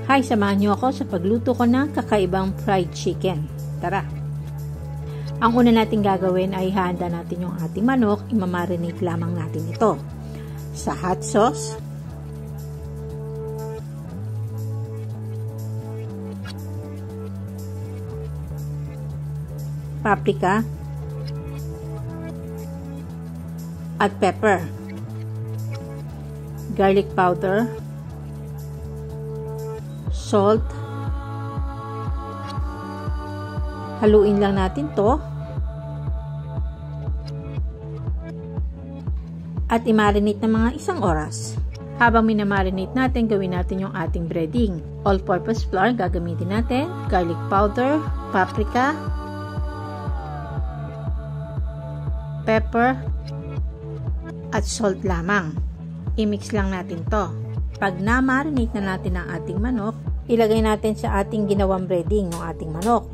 Hi, samahan niyo ako sa pagluto ko ng kakaibang fried chicken. Tara! Ang una natin gagawin ay handa natin yung ating manok. Imamarinate lamang natin ito sa hot sauce, paprika, at pepper, garlic powder, salt. Haluin lang natin to at i-marinate ng mga 1 oras. Habang minamarinate natin, gawin natin yung ating breading. All-purpose flour gagamitin natin, garlic powder, paprika, pepper, at salt lamang. I-mix lang natin to. Pag na-marinate na natin ang ating manok, ilagay natin sa ating ginawang breading ng ating manok.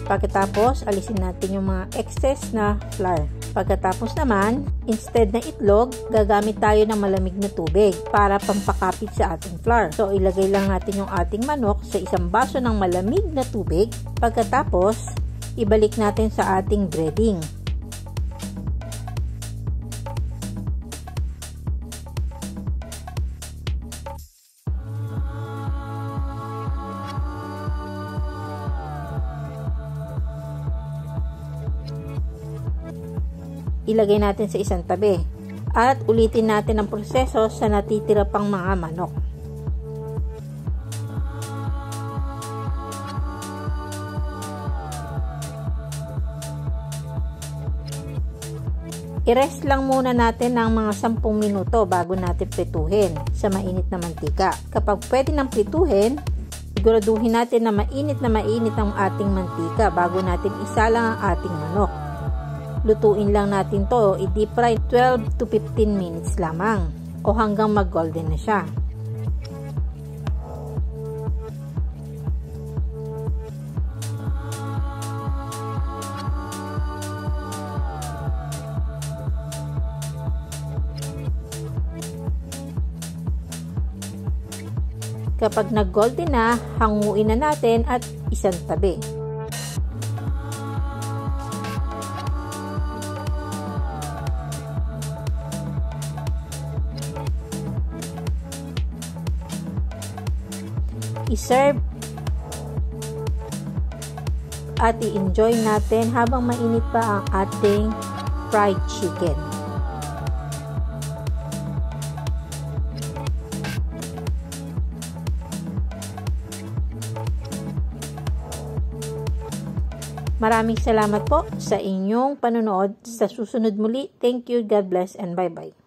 Pagkatapos, alisin natin yung mga excess na flour. Pagkatapos naman, instead na itlog, gagamit tayo ng malamig na tubig para pampakapit sa ating flour. So, ilagay lang natin yung ating manok sa isang baso ng malamig na tubig. Pagkatapos, ibalik natin sa ating breading. Ilagay natin sa isang tabi at ulitin natin ang proseso sa natitira pang mga manok. I-rest lang muna natin ng mga 10 minuto bago natin prituhin sa mainit na mantika. Kapag pwede nang prituhin, siguraduhin natin na mainit ang ating mantika bago natin isalang ang ating manok. Lutuin lang natin to, i-deep fry 12 to 15 minutes lamang o hanggang mag-golden na siya. Kapag nag-golden na, hanguin na natin at isang tabi. I-serve at i-enjoy natin habang mainit pa ang ating fried chicken. Maraming salamat po sa inyong panonood. Sa susunod muli, thank you, God bless, and bye-bye.